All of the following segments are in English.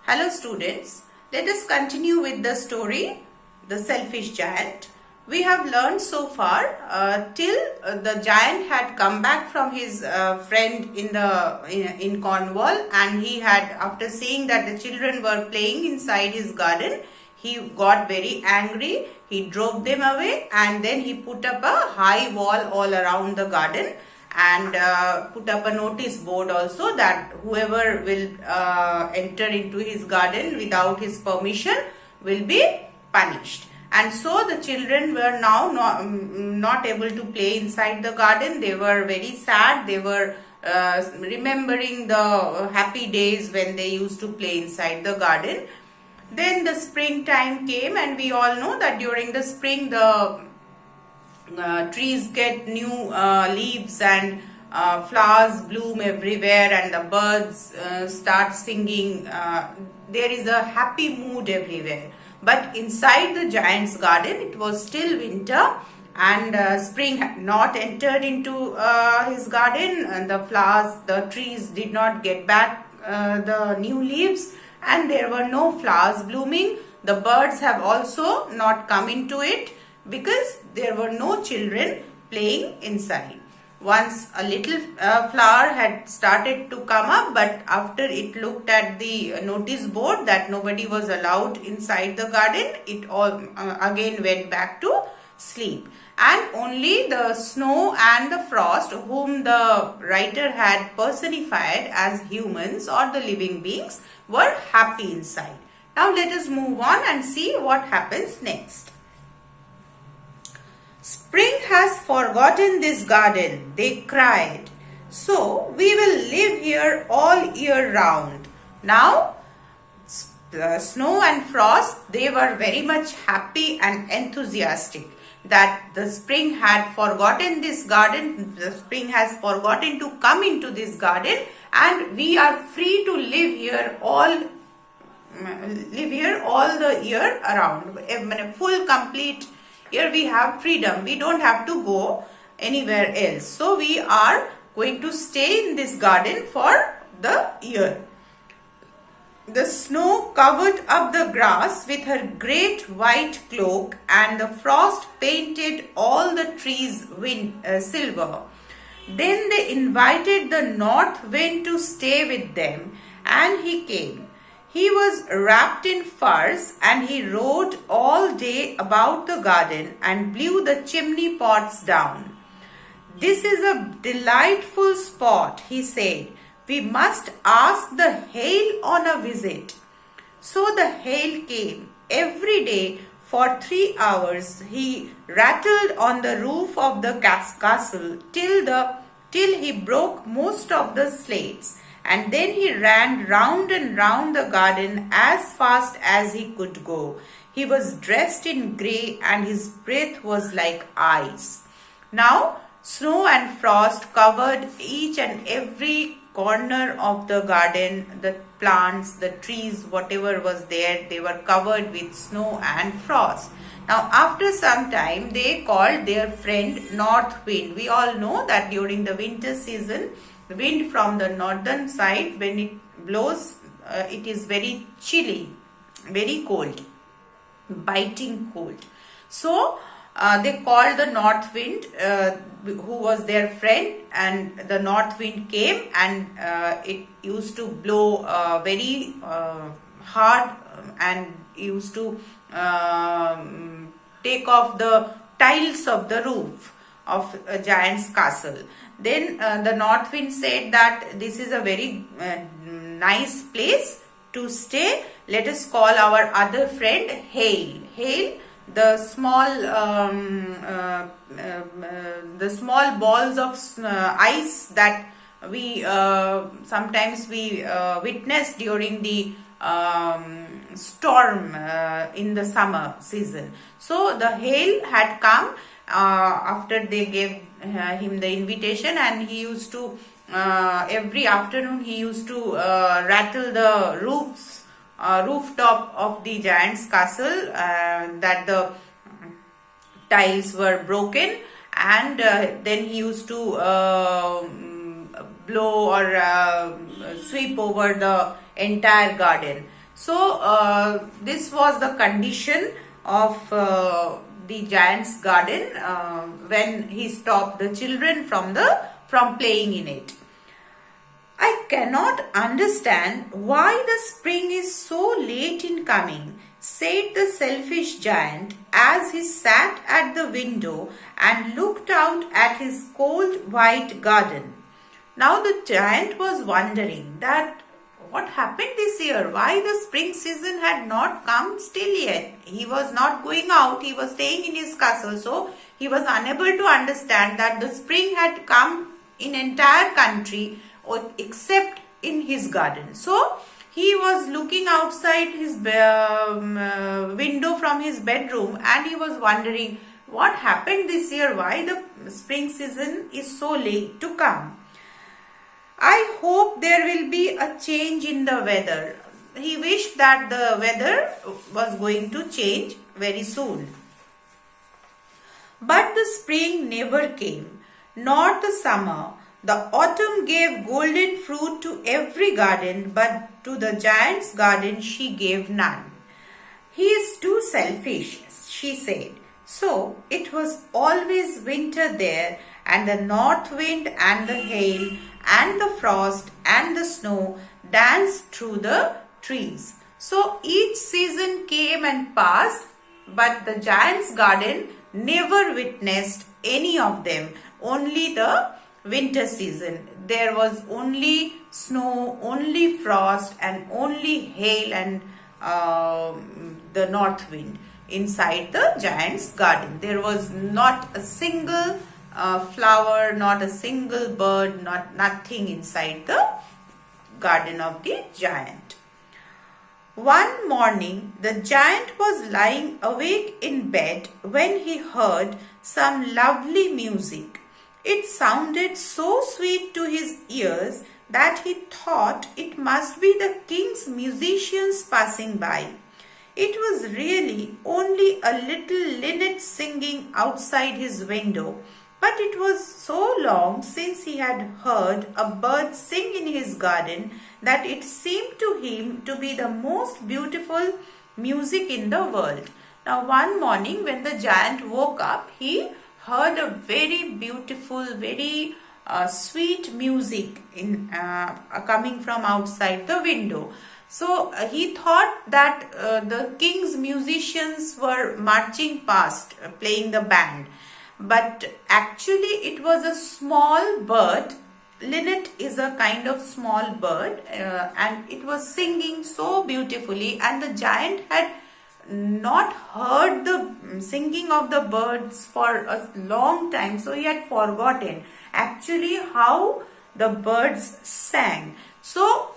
Hello students, let us continue with the story, The Selfish Giant. We have learned so far till the giant had come back from his friend in Cornwall, and he had, after seeing that the children were playing inside his garden, he got very angry. He drove them away, and then he put up a high wall all around the garden and put up a notice board also that whoever will enter into his garden without his permission will be punished. And so the children were now not able to play inside the garden. They were very sad. They were remembering the happy days when they used to play inside the garden. Then the springtime came, and we all know that during the spring the trees get new leaves and flowers bloom everywhere, and the birds start singing. There is a happy mood everywhere. But inside the giant's garden it was still winter, and spring had not entered into his garden, and the flowers, the trees did not get back the new leaves, and there were no flowers blooming. The birds have also not come into it, because there were no children playing inside. Once a little flower had started to come up, but after it looked at the notice board that nobody was allowed inside the garden, it all again went back to sleep. And only the snow and the frost, whom the writer had personified as humans or the living beings, were happy inside. Now let us move on and see what happens next. "Spring has forgotten this garden," they cried. "So we will live here all year round." Now, Snow and Frost, they were very much happy and enthusiastic that the spring had forgotten this garden. The spring has forgotten to come into this garden, and we are free to live here all the year around. Full complete. Here we have freedom. We don't have to go anywhere else. So we are going to stay in this garden for the year. The snow covered up the grass with her great white cloak, and the frost painted all the trees silver. Then they invited the north wind to stay with them, and he came. He was wrapped in furs, and he rode all day about the garden and blew the chimney pots down. "This is a delightful spot," he said. "We must ask the hail on a visit." So the hail came. Every day for 3 hours he rattled on the roof of the castle till he broke most of the slates. And then he ran round and round the garden as fast as he could go. He was dressed in grey, and his breath was like ice. Now, Snow and Frost covered each and every corner of the garden. The plants, the trees, whatever was there, they were covered with snow and frost. Now, after some time, they called their friend North Wind. We all know that during the winter season, the wind from the northern side, when it blows, it is very chilly, very cold, biting cold. So they called the north wind, who was their friend, and the north wind came, and it used to blow very hard, and used to take off the tiles of the roof of a giant's castle. Then the north wind said that this is a very nice place to stay. Let us call our other friend Hail. Hail, the small balls of ice that we sometimes we witness during the storm in the summer season. So the hail had come after they gave him the invitation, and he used to every afternoon he used to rattle the rooftop of the giant's castle, that the tiles were broken, and then he used to blow or sweep over the entire garden. So this was the condition of the giant's garden when he stopped the children from playing in it. I cannot understand why the spring is so late in coming, said the selfish giant as he sat at the window and looked out at his cold white garden. Now the giant was wondering that what happened this year, why the spring season had not come still yet. He was not going out, he was staying in his castle, so he was unable to understand that the spring had come in entire country except in his garden. So he was looking outside his window from his bedroom and he was wondering what happened this year, why the spring season is so late to come. I hope there will be a change in the weather. He wished that the weather was going to change very soon. But the spring never came, nor the summer. The autumn gave golden fruit to every garden, but to the giant's garden she gave none. He is too selfish, she said. So it was always winter there, and the north wind and the hail and the frost and the snow danced through the trees. So each season came and passed, but the giant's garden never witnessed any of them, only the winter season. There was only snow, only frost and only hail and the north wind inside the giant's garden. There was not a single flower, not a single bird, nothing inside the garden of the giant. One morning, the giant was lying awake in bed when he heard some lovely music. It sounded so sweet to his ears that he thought it must be the king's musicians passing by. It was really only a little linnet singing outside his window, but it was so long since he had heard a bird sing in his garden that it seemed to him to be the most beautiful music in the world. Now one morning when the giant woke up, he heard a very beautiful, very sweet music coming from outside the window. So he thought that the king's musicians were marching past, playing the band. But actually it was a small bird. Linnet is a kind of small bird and it was singing so beautifully, and the giant had not heard the singing of the birds for a long time, so he had forgotten actually how the birds sang. So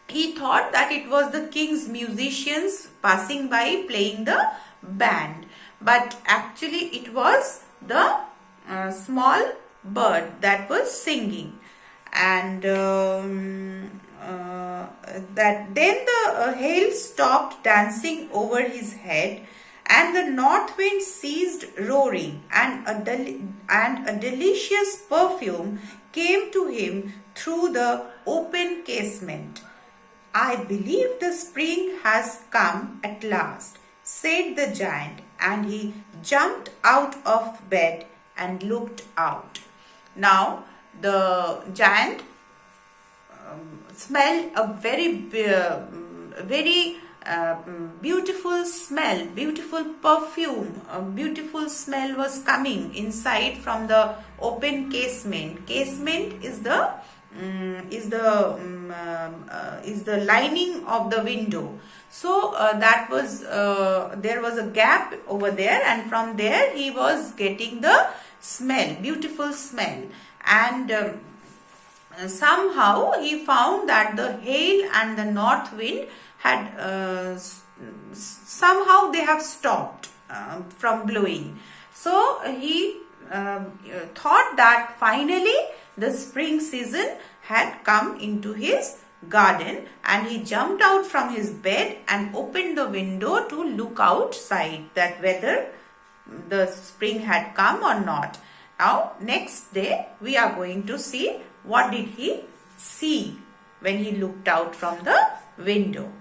he thought that it was the king's musicians passing by playing the band, but actually it was the small bird that was singing. And that then the hail stopped dancing over his head, and the north wind ceased roaring, and a delicious perfume came to him through the open casement. I believe the spring has come at last, said the giant, and he jumped out of bed and looked out. Now the giant smelled a very beautiful smell, beautiful perfume, a beautiful smell was coming inside from the open casement. Casement is the lining of the window. So that was there was a gap over there, and from there he was getting the smell, beautiful smell. And somehow he found that the hail and the north wind had somehow they have stopped from blowing. So he thought that finally the spring season had come into his garden, and he jumped out from his bed and opened the window to look outside that whether the spring had come or not. Now next day we are going to see what did he see when he looked out from the window.